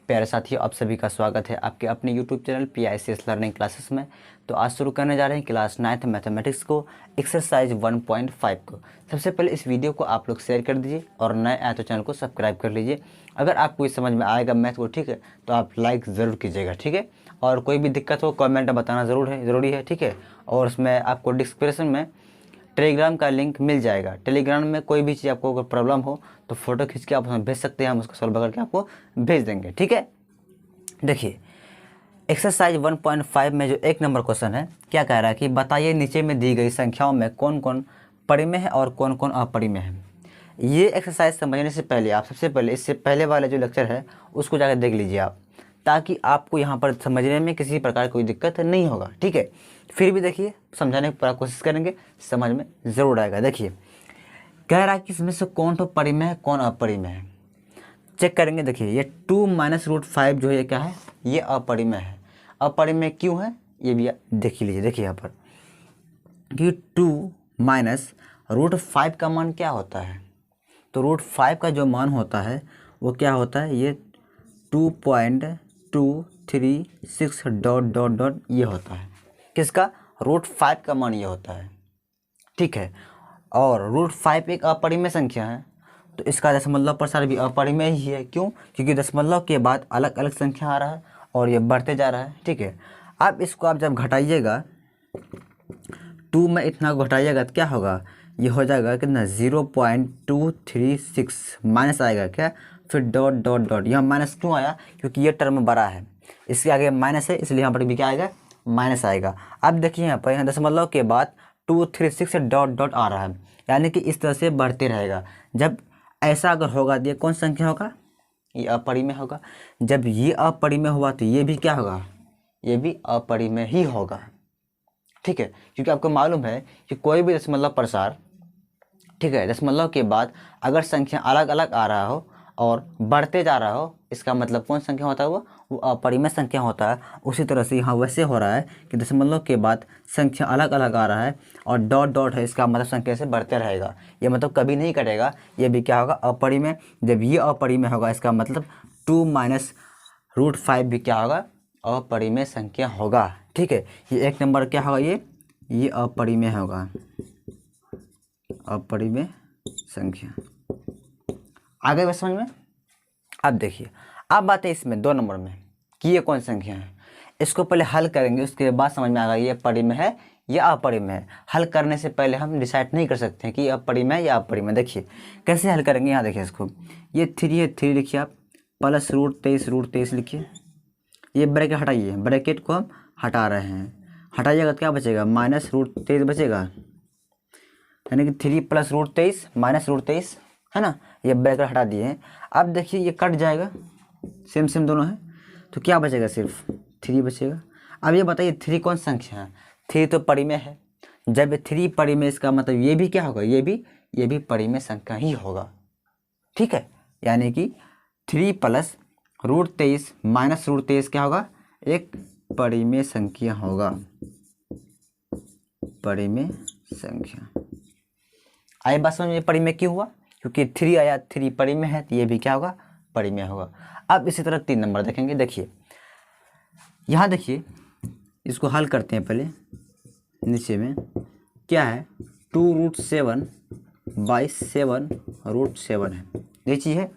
प्यारे साथियों, आप सभी का स्वागत है आपके अपने YouTube channel PICS learning classes में। तो आज शुरू करने जा रहे हैं क्लास 9th मैथमेटिक्स को, एक्सरसाइज 1.5 को। सबसे पहले इस वीडियो को आप लोग शेयर कर दीजिए और नए आए तो चैनल को सब्सक्राइब कर लीजिए। अगर आपको इस समझ में आएगा मैथ को, ठीक है, तो आप लाइक ज़रूर कीजिएगा, ठीक है। और कोई भी दिक्कत हो कमेंट में बताना ज़रूरी है, ठीक है। और उसमें आपको डिस्क्रिप्शन में टेलीग्राम का लिंक मिल जाएगा। टेलीग्राम में कोई भी चीज़ आपको अगर प्रॉब्लम हो तो फ़ोटो खींच के आप उसमें भेज सकते हैं, हम उसको सॉल्व करके आपको भेज देंगे, ठीक है। देखिए एक्सरसाइज 1.5 में जो एक नंबर क्वेश्चन है, क्या कह रहा है कि बताइए नीचे में दी गई संख्याओं में कौन कौन परिमेय है और कौन कौन अपरिमेय है। ये एक्सरसाइज समझने से पहले आप सबसे पहले इससे पहले वाले जो लेक्चर है उसको जाकर देख लीजिए आप, ताकि आपको यहाँ पर समझने में किसी प्रकार कोई दिक्कत नहीं होगा, ठीक है। फिर भी देखिए समझाने की पूरा कोशिश करेंगे, समझ में ज़रूर आएगा। देखिए कह रहा है कि इसमें से कौन तो परिमेय है कौन अपरिमेय है, चेक करेंगे। देखिए ये 2 - √5 जो है ये क्या है, ये अपरिमेय है। अपरिमेय क्यों है ये भी देख लीजिए। देखिए यहाँ पर कि 2 - √5 का मान क्या होता है, तो √5 का जो मान होता है वो क्या होता है, ये 2.236 ... ये होता है। किसका, √5 का मान ये होता है, ठीक है। और √5 एक अपरिमेय संख्या है, तो इसका दशमलव प्रसार भी अपरिमेय ही है। क्यों, क्योंकि दशमलव के बाद अलग अलग संख्या आ रहा है और ये बढ़ते जा रहा है, ठीक है। अब इसको आप जब घटाइएगा 2 में इतना घटाइएगा तो क्या होगा, ये हो जाएगा कितना 0.236 माइनस आएगा क्या, फिर ... यहाँ माइनस क्यों आया, क्योंकि ये टर्म बड़ा है, इसके आगे माइनस है, इसलिए यहाँ पर भी क्या आएगा, माइनस आएगा। अब देखिए यहाँ पर यहाँ दशमलव के बाद 236 ... आ रहा है, यानी कि इस तरह से बढ़ते रहेगा। जब ऐसा अगर होगा तो ये कौन संख्या होगा, ये अपरिमेय होगा। जब ये अपरिमेय हुआ तो ये भी क्या होगा, ये भी अपरिमेय ही होगा, ठीक है। क्योंकि आपको मालूम है कि कोई भी दशमलव प्रसार, ठीक है, दशमलव के बाद अगर संख्या अलग अलग आ रहा हो और बढ़ते जा रहा हो, इसका मतलब कौन संख्या होता है, वो अपरिमेय संख्या होता है। उसी तरह से यहाँ वैसे हो रहा है कि दशमलव के बाद संख्या अलग अलग आ रहा है और ... है, इसका मतलब संख्या से बढ़ते रहेगा, ये मतलब कभी नहीं कटेगा, ये भी क्या होगा, अपरिमेय। जब ये अपरिमेय होगा इसका मतलब 2 - √5 भी क्या होगा, अपरिमेय संख्या होगा, ठीक है। ये एक नंबर क्या होगा, ये अपरिमेय होगा, अपरिमेय संख्या। आगे बस समझ में। अब देखिए अब बात है इसमें 2 नंबर में कि ये कौन संख्या है। इसको पहले हल करेंगे, उसके बाद समझ में आएगा ये परिमेय है या अपरिमेय है। हल करने से पहले हम डिसाइड नहीं कर सकते हैं कि अपरिमेय या अपरिमेय। देखिए कैसे हल करेंगे, यहाँ देखिए इसको, ये 3 है, 3 लिखिए आप, प्लस √23 लिखिए। ये ब्रैकेट हटाइए, ब्रैकेट को हम हटा रहे हैं, हटाइएगा तो क्या बचेगा, -√23 बचेगा, यानी कि 3 + √23 -√23 है ना। ये ब्रैकेट हटा दिए हैं। अब देखिए ये कट जाएगा, सेम दोनों है, तो क्या बचेगा, सिर्फ 3 बचेगा। अब ये बताइए 3 कौन संख्या है, 3 तो परिमेय है। जब 3 परिमेय, इसका मतलब ये भी क्या होगा, ये भी परिमेय संख्या ही होगा, ठीक है। यानी कि 3 + √23 -√23 क्या होगा, एक परिमेय संख्या होगा, परिमेय संख्या। आए बात समझ में, परिमेय क्यों हुआ, क्योंकि 3 आया, 3 परिमेय है, तो ये भी क्या होगा, परिमेय होगा। अब इसी तरह 3 नंबर देखेंगे। देखिए यहाँ देखिए, इसको हल करते हैं पहले। नीचे में क्या है, 2√7/7 है, ये चीज़ है।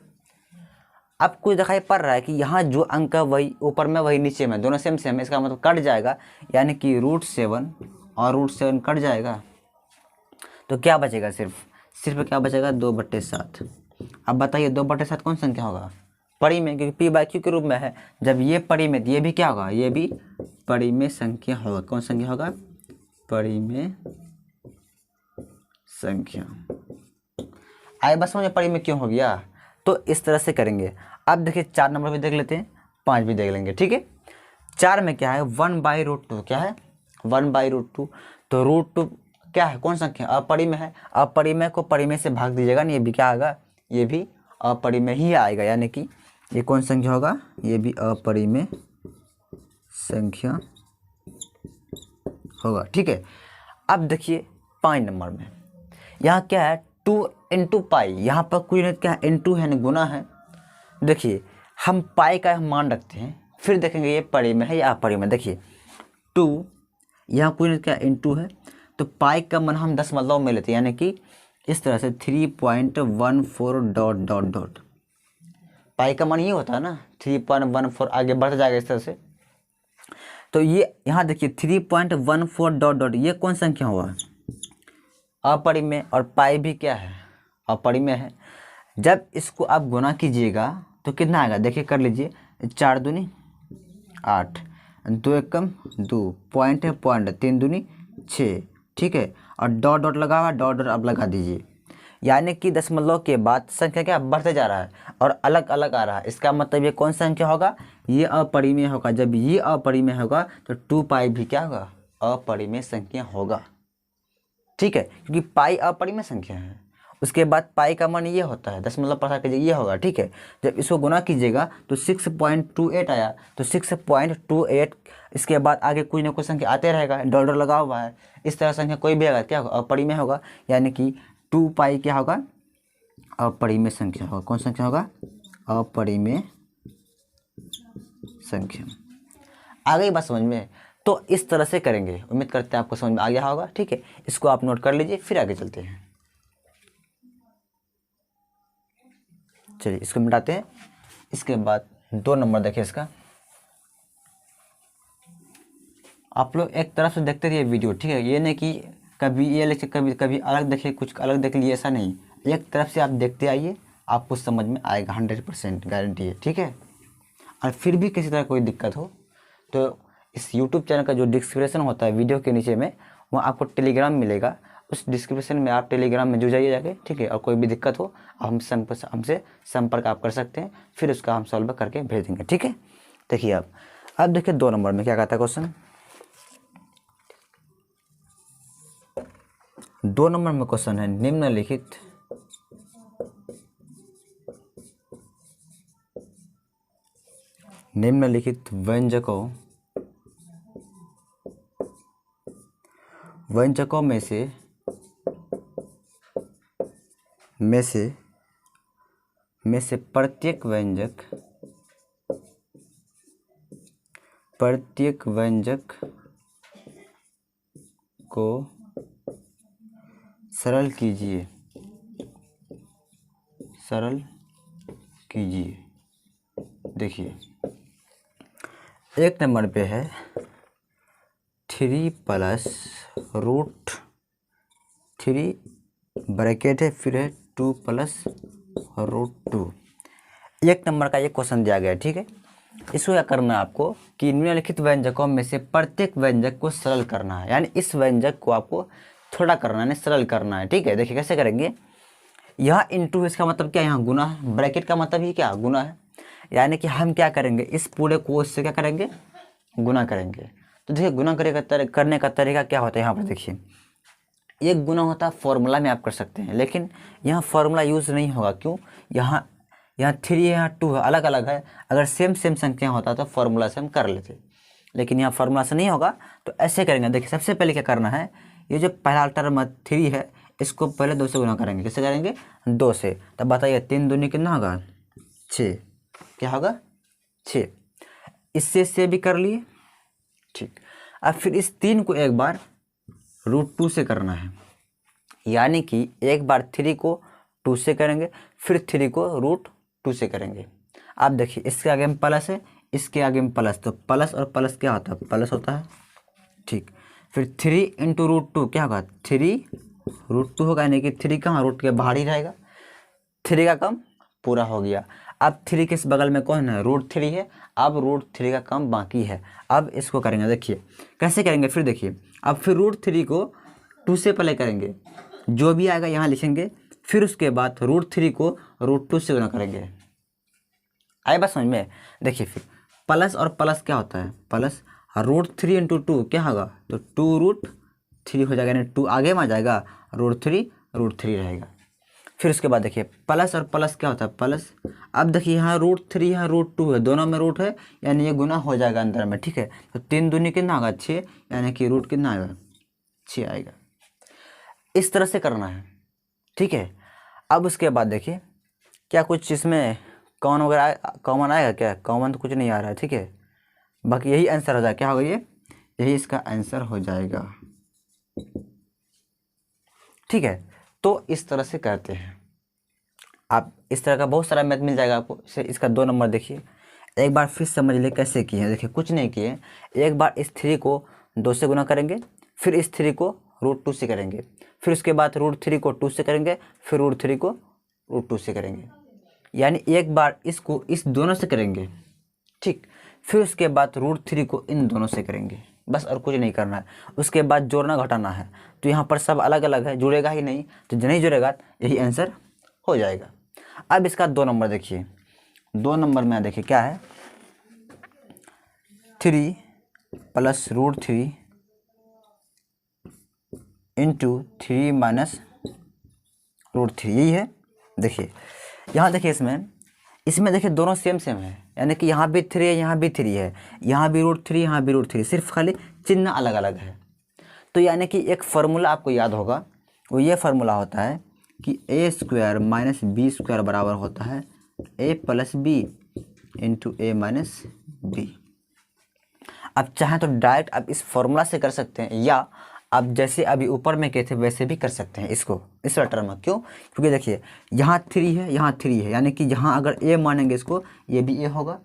अब कुछ दिखाई पड़ रहा है कि यहाँ जो अंक है वही ऊपर में वही नीचे में, दोनों सेम है, इसका मतलब कट जाएगा, यानी कि √7 और √7 कट जाएगा, तो क्या बचेगा, सिर्फ क्या बचेगा, 2/7। अब बताइए 2/7 कौन संख्या होगा, परिमेय, क्योंकि p/q के रूप में है। जब ये परिमेय, ये भी क्या होगा, ये भी परिमेय संख्या होगा। कौन संख्या होगा, परिमेय संख्या। आए बस समझ में परिमेय क्यों हो गया, तो इस तरह से करेंगे। अब देखिए 4 नंबर भी देख लेते हैं, 5 भी देख लेंगे, ठीक है। 4 में क्या है, 1/√2, क्या है, 1/√2। तो √2 क्या है, कौन संख्या, अपरिमेय है। अपरिमेय को परिमेय से भाग दीजिएगा ना, ये भी क्या आएगा, ये भी अपरिमेय ही आएगा, यानी कि ये कौन संख्या होगा, ये भी अपरिमेय संख्या होगा, ठीक है। अब देखिए 5 नंबर में यहाँ क्या है, 2 × π, यहाँ पर कोई नहीं, क्या है, × है, गुना है। देखिए हम पाई का मान रखते हैं, फिर देखेंगे ये परिमेय है या अपरिमेय। देखिए 2 यहाँ कोई क्या इंटू है, तो पाई का मान हम 10 में लेते हैं, यानी कि इस तरह से 3.14 डॉट डॉट डॉट। पाई का मान ये होता है ना 3.14, आगे बढ़ जाएगा इस तरह से। तो ये यहाँ देखिए 3.14 डॉट डॉट, ये कौन संख्या हुआ? अपरिमेय। और पाई भी क्या है? अपरिमेय है। जब इसको आप गुना कीजिएगा तो कितना आएगा? देखिए कर लीजिए, 4 दूनी 8, 2 एकम 2, पॉइंट है पॉइंट, 3 दूनी 6, ठीक है। और डॉट डॉट लगा हुआ, डॉट डॉट अब लगा दीजिए, यानी कि दशमलव के बाद संख्या क्या बढ़ते जा रहा है और अलग अलग आ रहा है। इसका मतलब ये कौन संख्या होगा? ये अपरिमेय होगा। जब ये अपरिमेय होगा तो 2 पाई भी क्या होगा? अपरिमेय संख्या होगा, ठीक है, क्योंकि पाई अपरिमेय संख्या है। उसके बाद पाई का मान ये होता है, दशमलव प्रसार कीजिए ये होगा, ठीक है। जब इसको गुना कीजिएगा तो 6.28 आया, तो 6.28, इसके बाद आगे कोई ना कोई संख्या आते रहेगा, डॉलर लगा हुआ है, इस तरह संख्या कोई भी आएगा क्या होगा? अपरिमेय होगा, यानी कि 2 पाई क्या होगा? अपरिमेय संख्या होगा। कौन संख्या होगा? अपरिमेय संख्या। आ गई बात समझ में? तो इस तरह से करेंगे, उम्मीद करते हैं आपको समझ में आ गया होगा, ठीक है। इसको आप नोट कर लीजिए, फिर आगे चलते हैं। चलिए इसको मिटाते हैं। इसके बाद 2 नंबर देखिए इसका। आप लोग एक तरफ से देखते रहिए वीडियो, ठीक है। ये नहीं कि कभी ये लेके कभी कभी अलग देखिए, कुछ अलग देख लिए, ऐसा नहीं। एक तरफ से आप देखते आइए, आपको समझ में आएगा, 100% गारंटी है, ठीक है। और फिर भी किसी तरह कोई दिक्कत हो तो इस यूट्यूब चैनल का जो डिस्क्रिप्शन होता है वीडियो के नीचे में, वहाँ आपको टेलीग्राम मिलेगा। उस डिस्क्रिप्शन में आप टेलीग्राम में जुड़ जाइए जाके, ठीक है। और कोई भी दिक्कत हो हमसे संपर्क आप कर सकते हैं, फिर उसका हम सॉल्व करके भेज देंगे, ठीक है। देखिए अब देखिए 2 नंबर में क्या कहता है क्वेश्चन। 2 नंबर में क्वेश्चन है, निम्नलिखित व्यंजकों में से प्रत्येक व्यंजक को सरल कीजिए। देखिए 1 नंबर पे है 3 + √3 ब्रैकेट है, फिर है 2 + √2। 1 नंबर का ये क्वेश्चन दिया गया है, ठीक है। इसको क्या करना है आपको कि निम्नलिखित व्यंजकों में से प्रत्येक व्यंजक को सरल करना है, यानी इस व्यंजक को आपको थोड़ा करना है, सरल करना है, ठीक है। देखिए कैसे करेंगे। यहाँ इंटू, इसका मतलब क्या? यहाँ गुना है। ब्रैकेट का मतलब ही क्या? गुना है। यानी कि हम क्या करेंगे, इस पूरे को इससे क्या करेंगे? गुना करेंगे। तो देखिए गुना करने का तरीका क्या होता है। यहाँ पर देखिए एक गुना होता है फॉर्मूला में आप कर सकते हैं, लेकिन यहाँ फॉर्मूला यूज़ नहीं होगा। क्यों? यहाँ 3 है, यहाँ 2 है, अलग अलग है। अगर सेम संख्या होता तो फॉर्मूला से हम कर लेते, लेकिन यहाँ फॉर्मूला से नहीं होगा। तो ऐसे करेंगे। देखिए सबसे पहले क्या करना है, ये जो पहला टर्म 3 है, इसको पहले 2 से गुना करेंगे। कैसे करेंगे? 2 से। तब बताइए 3 दूनी कितना होगा? 6। क्या होगा? 6। इससे भी कर लिए, ठीक। अब फिर इस 3 को एक बार √2 से करना है, यानी कि एक बार 3 को 2 से करेंगे, फिर 3 को √2 से करेंगे। आप देखिए इसके आगे में प्लस है, इसके आगे में प्लस, तो प्लस और प्लस क्या होता है? प्लस होता है, ठीक। फिर 3 × √2 क्या होगा? 3 √2 होगा, यानी कि 3 कहाँ? रूट के बाहर ही रहेगा। 3 का कम पूरा हो गया। अब 3 के इस बगल में कौन है? √3 है। अब √3 का कम बाकी है। अब इसको करेंगे, देखिए कैसे करेंगे। फिर देखिए अब फिर √3 को 2 से पहले करेंगे, जो भी आएगा यहाँ लिखेंगे, फिर उसके बाद √3 को √2 से गुना करेंगे। आए बात समझ में? देखिए फिर प्लस और प्लस क्या होता है? प्लस। √3 × 2 क्या होगा? तो 2√3 हो जाएगा, यानी 2 आगे में आ जाएगा, √3 रहेगा। फिर उसके बाद देखिए प्लस और प्लस क्या होता है? प्लस। अब देखिए यहाँ √3 यहाँ √2 है, दोनों में रूट है, यानी ये गुना हो जाएगा अंदर में, ठीक है। तो 3 दूनी कितना होगा? 6, यानी कि रूट कितना आएगा? 6 आएगा। इस तरह से करना है, ठीक है। अब उसके बाद देखिए क्या कुछ इसमें कॉमन वगैरह कॉमन आएगा क्या? कॉमन तो कुछ नहीं आ रहा है, ठीक है। बाकी यही आंसर हो जाएगा, क्या होगा ये, यही इसका आंसर हो जाएगा, ठीक है। तो इस तरह से करते हैं आप, इस तरह का बहुत सारा मैथ मिल जाएगा आपको। इसका 2 नंबर देखिए, एक बार फिर समझ ले कैसे किए हैं। देखिए कुछ नहीं किए, एक बार इस 3 को 2 से गुना करेंगे, फिर इस 3 को √2 से करेंगे, फिर उसके बाद √3 को 2 से करेंगे, फिर √3 को √2 से करेंगे। यानी एक बार इसको इस दोनों से करेंगे, ठीक, फिर उसके बाद √3 को इन दोनों से करेंगे, बस और कुछ नहीं करना है। उसके बाद जोड़ना घटाना है, तो यहाँ पर सब अलग अलग है, जुड़ेगा ही नहीं, तो नहीं जुड़ेगा, यही आंसर हो जाएगा। अब इसका 2 नंबर देखिए, 2 नंबर में देखिए क्या है, 3 + √3 × 3 - √3, यही है। देखिए यहाँ देखिए, इसमें देखिए दोनों सेम है, यानी कि यहाँ भी 3 है, यहाँ भी 3 है, यहाँ भी √3, यहाँ भी √3, सिर्फ खाली चिन्ह अलग अलग है। तो यानी कि एक फार्मूला आपको याद होगा, वो ये फार्मूला होता है कि a² - b² बराबर होता है a + b × a - b। अब चाहें तो डायरेक्ट आप इस फॉर्मूला से कर सकते हैं, या आप जैसे अभी ऊपर में कहे थे वैसे भी कर सकते हैं इसको, इस टर्म में। क्यों? क्योंकि देखिए यहाँ 3 है, यहाँ 3 है, यानी कि यहाँ अगर a मानेंगे इसको, ये भी a होगा,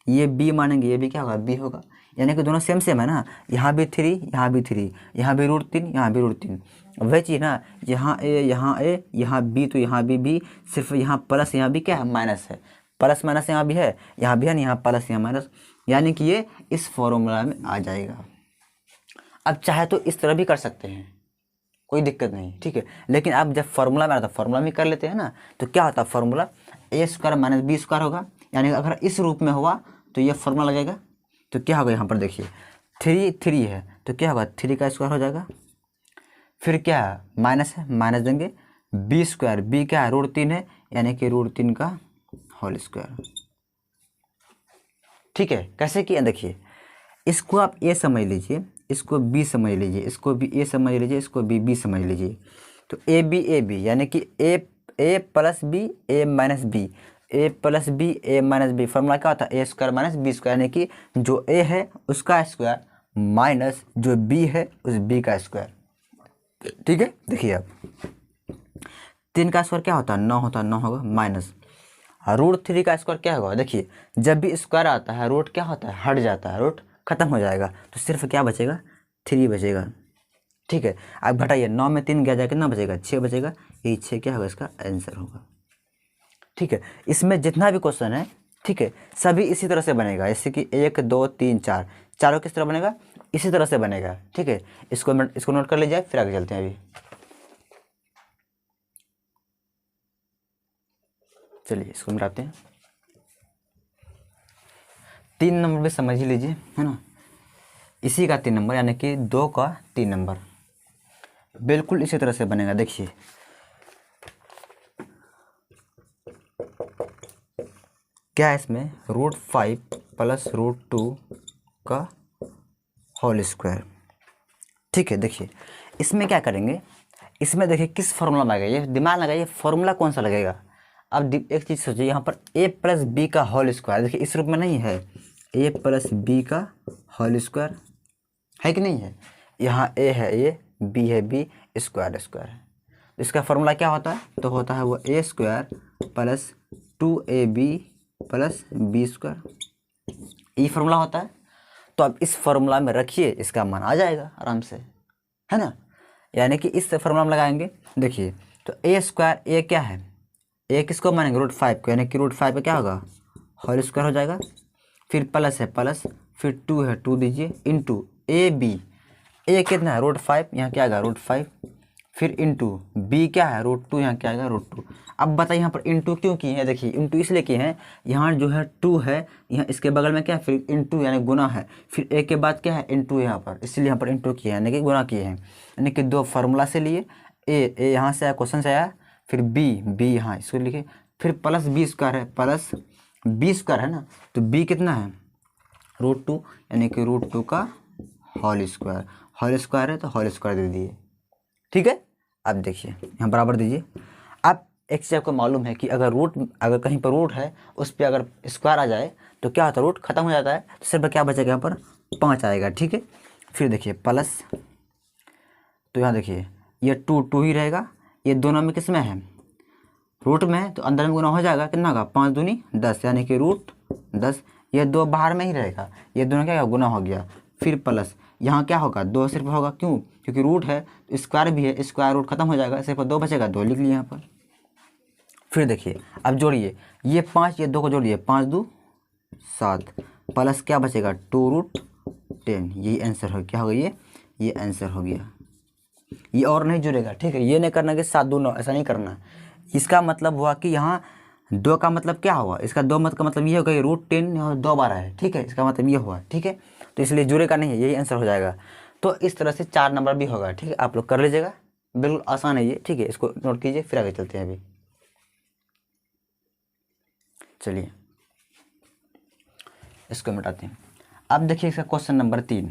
ये b मानेंगे, ये भी क्या होगा, b होगा। यानी कि दोनों सेम है ना, यहाँ भी 3, यहाँ भी 3, यहाँ भी √3, यहाँ भी √3, वही चीज़ ना, यहाँ a, यहाँ b, तो यहाँ भी b, सिर्फ यहाँ प्लस, यहाँ भी क्या है, माइनस है, प्लस माइनस यहाँ भी है, यहाँ यहाँ प्लस, यहाँ माइनस, यानी कि ये इस फॉर्मूला में आ जाएगा। अब चाहे तो इस तरह भी कर सकते हैं, कोई दिक्कत नहीं, ठीक है। लेकिन अब जब फार्मूला में आता है, फार्मूला में कर लेते हैं ना, तो क्या होता है फार्मूला, a² - b² होगा। यानी अगर इस रूप में हुआ तो ये फार्मूला लगेगा, तो क्या होगा, यहाँ पर देखिए 3 है, तो क्या होगा, 3 का स्क्वायर हो जाएगा, फिर क्या है, माइनस है, माइनस देंगे, b², b क्या है, √3 है, यानी कि √3 का होल स्क्वायर, ठीक है। कैसे किया देखिए, इसको आप a समझ लीजिए, इसको b समझ लीजिए, इसको भी a समझ लीजिए, इसको भी b समझ लीजिए। तो a b यानी कि a + b a - b, a + b a - b, formula क्या होता है, a² - b², यानी कि जो a है उसका स्क्वायर माइनस जो b है उस b का स्क्वायर, ठीक है। देखिए आप 3 का स्क्वायर क्या होता है, 9 होता है, 9 होगा, माइनस √3 का स्क्वायर क्या होगा। देखिए जब भी स्क्वायर आता है, रूट क्या होता है, हट जाता है, रूट खत्म हो जाएगा, तो सिर्फ क्या बचेगा, 3 बचेगा, ठीक है। आप घटाइए, 9 में 3 गया जाए, कितना बचेगा, 6 बचेगा, यही 6 क्या होगा, इसका आंसर होगा, ठीक है। इसमें जितना भी क्वेश्चन है, ठीक है, सभी इसी तरह से बनेगा, जैसे कि 1 2 3 4, चारों किस तरह बनेगा, इसी तरह से बनेगा, ठीक है। इसको नोट कर लीजिए, फिर आगे चलते हैं। अभी चलिए इसको मिटाते हैं। 3 नंबर भी समझ ही लीजिए, है ना, इसी का 3 नंबर, यानी कि 2 का 3 नंबर बिल्कुल इसी तरह से बनेगा। देखिए क्या है इसमें, √5 + √2 का होल स्क्वायर, ठीक है। देखिए इसमें क्या करेंगे, इसमें देखिए किस फॉर्मूला में आएगा, ये दिमाग लगाइए, फॉर्मूला कौन सा लगेगा। अब एक चीज़ सोचिए, यहाँ पर a + b का होल स्क्वायर, देखिए इस रूप में नहीं है, a + b का होल स्क्वायर है कि नहीं है, यहाँ a है a, b है b, स्क्वायर है। इसका फॉर्मूला क्या होता है, तो होता है वो a² + 2ab + b², ये फार्मूला होता है। तो अब इस फार्मूला में रखिए, इसका मान आ जाएगा आराम से, है ना। यानी कि इस फार्मूला में लगाएंगे, देखिए तो a², a क्या है, a किसको मानेंगे, √5 को, यानी कि √5 का क्या होगा, होल स्क्वायर हो जाएगा, फिर प्लस है प्लस, फिर 2 है 2 दीजिए, इंटू a कितना है, √5, यहाँ क्या आएगा, √5, फिर इंटू b क्या है, √2, यहाँ क्या आएगा, √2। अब बताइए यहाँ पर इंटू क्यों किए हैं, देखिए इंटू इसलिए किए हैं, यहाँ जो है 2 है, यहाँ इसके बगल में क्या है, फिर इंटू यानी गुना है, फिर a के बाद क्या है, इंटू यहाँ पर, इसलिए यहाँ पर इंटू किए हैं, यानी कि गुना किए हैं। यानी कि 2 फार्मूला से लिए, a यहाँ से आया, क्वेश्चन से आया, फिर b यहाँ इसको लिखे, फिर प्लस b² है, प्लस b² है ना, तो b कितना है, √2, यानी कि √2 का होल स्क्वायर है, तो होल स्क्वायर दे दिए, ठीक है। अब देखिए यहाँ बराबर दीजिए, अब एक चीज़ आपको मालूम है कि अगर कहीं पर रूट है उस पर अगर स्क्वायर आ जाए तो क्या होता है, रूट खत्म हो जाता है, तो सिर्फ क्या बचेगा यहाँ पर 5 आएगा। ठीक है, फिर देखिए प्लस, तो यहाँ देखिए ये 2 ही रहेगा, ये दोनों में किस में है, रूट में है, तो अंदर में गुना हो जाएगा, कितना होगा 5 दूनी 10, यानी कि रूट 10। ये 2 बाहर में ही रहेगा, ये दोनों क्या गुना हो गया। फिर प्लस यहाँ क्या होगा 2 सिर्फ होगा, क्यों, क्योंकि रूट है तो स्क्वायर भी है, स्क्वायर रूट खत्म हो जाएगा, सिर्फ 2 बचेगा, 2 लिख लिए यहाँ पर। फिर देखिए अब जोड़िए, ये 5 ये 2 को जोड़िए, 5 2 7 प्लस क्या बचेगा 2√10, यही आंसर हो, क्या हो गया ये आंसर हो गया। ये और नहीं जुड़ेगा, ठीक है, ये नहीं करना कि 7 2 9, ऐसा नहीं करना। इसका मतलब हुआ कि यहाँ 2 का मतलब क्या हुआ, इसका 2 मत का मतलब ये होगा कि √10 और 2 बार है, ठीक है, इसका मतलब ये हुआ। ठीक है, तो इसलिए जुड़ेगा नहीं है, यही आंसर हो जाएगा। तो इस तरह से 4 नंबर भी होगा। ठीक है, आप लोग कर लीजिएगा, बिल्कुल आसान है ये। ठीक है, इसको नोट कीजिए, फिर आगे चलते हैं। अभी चलिए इसको मिटाते हैं। अब देखिए इसका क्वेश्चन नंबर 3।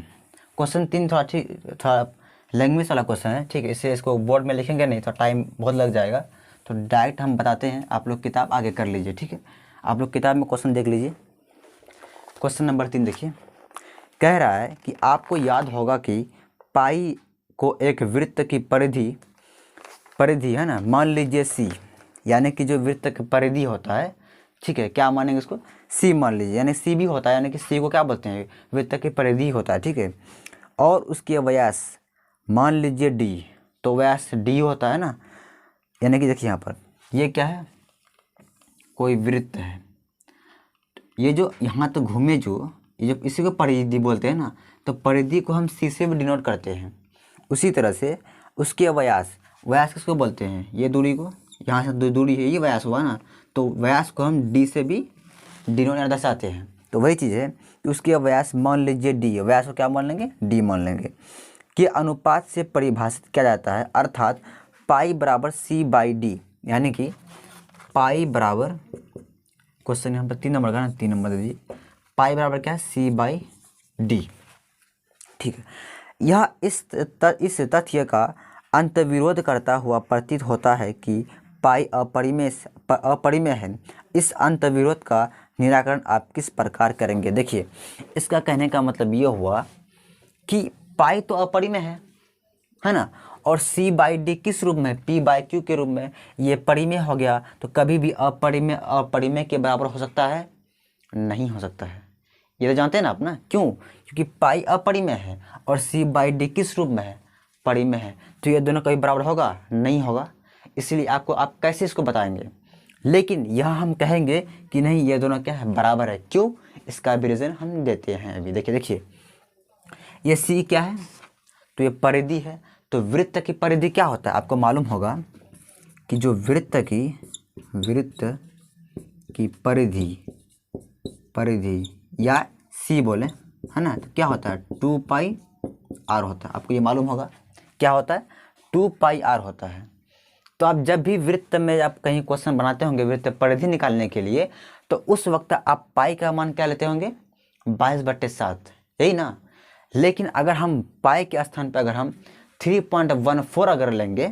क्वेश्चन 3 थोड़ा लैंग्वेज वाला क्वेश्चन है, ठीक है, इससे इसको बोर्ड में लिखेंगे नहीं तो टाइम बहुत लग जाएगा, तो डायरेक्ट हम बताते हैं। आप लोग किताब आगे कर लीजिए, ठीक है, आप लोग किताब में क्वेश्चन देख लीजिए। क्वेश्चन नंबर 3 देखिए, कह रहा है कि आपको याद होगा कि पाई को एक वृत्त की परिधि है ना, मान लीजिए सी, यानी कि जो वृत्त की परिधि होता है, ठीक है, क्या मानेंगे इसको, सी मान लीजिए, यानी सी भी होता है, यानी कि सी को क्या बोलते हैं, वृत्त की परिधि होता है। ठीक है, और उसके व्यास मान लीजिए डी, तो व्यास डी होता है ना, यानी कि देखिए यहाँ पर ये क्या है, कोई वृत्त है, ये जो यहाँ तो घूमे जो, ये जो इसी को परिधि बोलते हैं ना, तो परिधि को हम सी से भी डिनोट करते हैं। उसी तरह से उसके व्यास किसको बोलते हैं, ये दूरी को, यहाँ से दूरी है, ये व्यास हुआ ना, तो व्यास को हम डी से भी डिनोट दर्शाते हैं। तो वही चीज़ है कि उसके व्यास मान लीजिए डी, व्यास को क्या मान लेंगे, डी मान लेंगे, कि अनुपात से परिभाषित किया जाता है, अर्थात पाई बराबर सी बाई डी, यानी कि पाई बराबर, क्वेश्चन यहाँ पर 3 नंबर का ना, 3 नंबर दे दीजिए, पाई बराबर क्या है, सी बाई डी। ठीक है, यह इस तथ्य का अंतर्विरोध करता हुआ प्रतीत होता है कि पाई अपरिमेय है। इस अंतर्विरोध का निराकरण आप किस प्रकार करेंगे। देखिए इसका कहने का मतलब ये हुआ कि पाई तो अपरिमेय है ना, और सी बाई डी किस रूप में, पी बाई क्यू के रूप में, ये परिमेय हो गया, तो कभी भी अपरिमेय के बराबर हो सकता है, नहीं हो सकता है। ये तो जानते हैं ना आप ना, क्यों, क्योंकि पाई अपरिमेय है और सी बाई डी किस रूप में है, परिमेय है, तो ये दोनों कभी बराबर होगा, नहीं होगा। इसलिए आप कैसे इसको बताएंगे, लेकिन यहाँ हम कहेंगे कि नहीं, ये दोनों क्या है, बराबर है। क्यों, इसका भी रीज़न हम देते हैं अभी। देखिए ये सी क्या है, तो ये परिधि है, तो वृत्त की परिधि क्या होता है, आपको मालूम होगा कि जो वृत्त की परिधि या सी बोले, है ना, तो क्या होता है 2 पाई आर होता है। आपको ये मालूम होगा क्या होता है, 2 पाई आर होता है। तो आप जब भी वृत्त में आप कहीं क्वेश्चन बनाते होंगे वृत्त परिधि निकालने के लिए, तो उस वक्त आप पाई का मान क्या लेते होंगे, 22/7, यही ना। लेकिन अगर हम पाई के स्थान पर अगर हम 3.14 अगर लेंगे,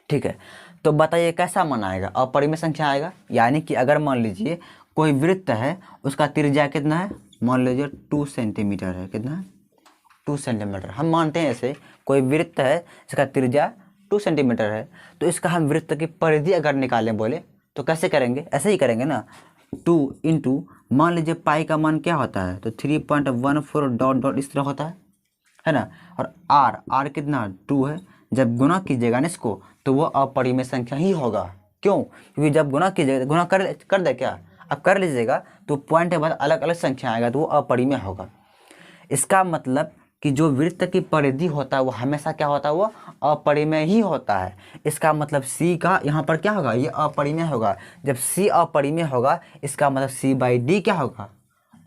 ठीक है, तो बताइए कैसा मान आएगा, अपरिमेय संख्या आएगा। यानी कि अगर मान लीजिए कोई वृत्त है, उसका त्रिज्या कितना है, मान लीजिए 2 सेंटीमीटर है, कितना है 2 सेंटीमीटर, हम मानते हैं ऐसे कोई वृत्त है जिसका त्रिज्या 2 सेंटीमीटर है, तो इसका हम वृत्त की परिधि अगर निकालें बोले तो कैसे करेंगे, ऐसे ही करेंगे ना, 2 इंटू मान लीजिए पाई का मान क्या होता है, तो 3.14 डॉट डॉट इस तरह होता है ना, और आर कितना 2 है, जब गुना कीजिएगा ना इसको तो वो अपरिमेय संख्या ही होगा। क्यों, क्योंकि जब गुना कीजिएगा, गुना कर दे क्या, आप कर लीजिएगा, तो पॉइंट के बाद अलग अलग संख्या आएगा, तो वो अपरिमेय होगा। इसका मतलब कि जो वृत्त की परिधि होता है वो हमेशा क्या होता है, वो अपरिमेय ही होता है। इसका मतलब सी का यहाँ पर क्या होगा, ये अपरिमेय होगा। जब सी अपरिमेय होगा, इसका मतलब सी बाई डी क्या होगा,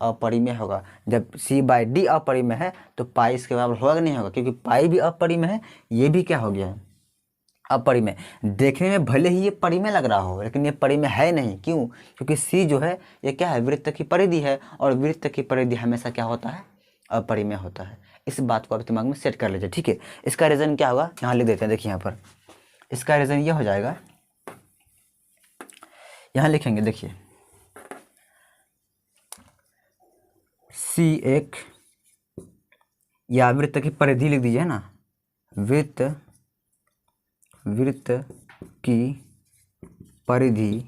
अपरिमेय होगा। जब सी बाई डी अपरिमेय है तो पाई इसके बराबर होगा कि नहीं होगा, क्योंकि पाई भी अपरिमेय है, ये भी क्या हो गया, अपरिमेय। देखने में भले ही ये परिमेय लग रहा हो, लेकिन ये परिमेय है नहीं। क्यों, क्योंकि सी जो है ये क्या है, वृत्त की परिधि है, और वृत्त की परिधि हमेशा क्या होता है, अपरिमेय होता है। इस बात को आप दिमाग में सेट कर लीजिए, ठीक है। इसका रीज़न क्या होगा, यहाँ लिख देते हैं, देखिए यहाँ पर इसका रीज़न ये हो जाएगा यहाँ लिखेंगे, देखिए सी एक, या वृत्त की परिधि लिख दीजिए ना, वृत्त की परिधि,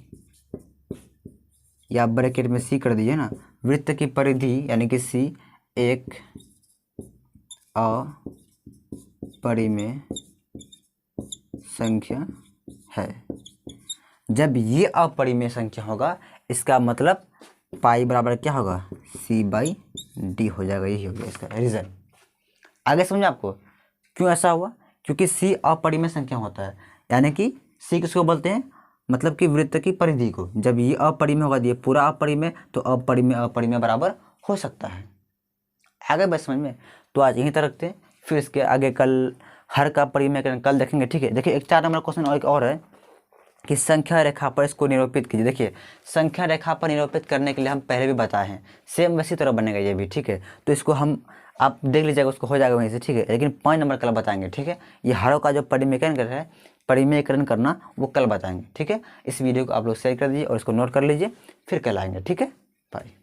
या ब्रैकेट में सी कर दीजिए ना, वृत्त की परिधि यानी कि सी एक अपरिमेय संख्या है। जब ये अपरिमेय संख्या होगा इसका मतलब पाई बराबर क्या होगा, सी बाई डी हो जाएगा। यही हो गया इसका रीज़न। आगे समझे आपको क्यों ऐसा हुआ? क्योंकि सी अपरिमेय संख्या होता है, यानी कि सी किसको बोलते हैं, मतलब कि वृत्त की परिधि को। जब ये अपरिमेय होगा, ये पूरा अपरिमेय, तो अपरिमेय बराबर हो सकता है। आगे बस समझ में। तो आज यहीं तक रखते हैं, फिर इसके आगे कल हर का परिमेय कल देखेंगे, ठीक है। देखिए एक 4 नंबर क्वेश्चन और एक और है कि संख्या रेखा पर इसको निरूपित कीजिए। देखिए संख्या रेखा पर निरूपित करने के लिए हम पहले भी बताए हैं, सेम वैसी तरह बनेगा ये भी, ठीक है। तो इसको हम आप देख लीजिएगा, उसको हो जाएगा वहीं से, ठीक है। लेकिन 5 नंबर कल बताएंगे, ठीक है। ये हरों का जो परिमेयकरण करना वो कल बताएंगे, ठीक है। इस वीडियो को आप लोग शेयर कर दीजिए और इसको नोट कर लीजिए, फिर कल आएंगे, ठीक है। बाय।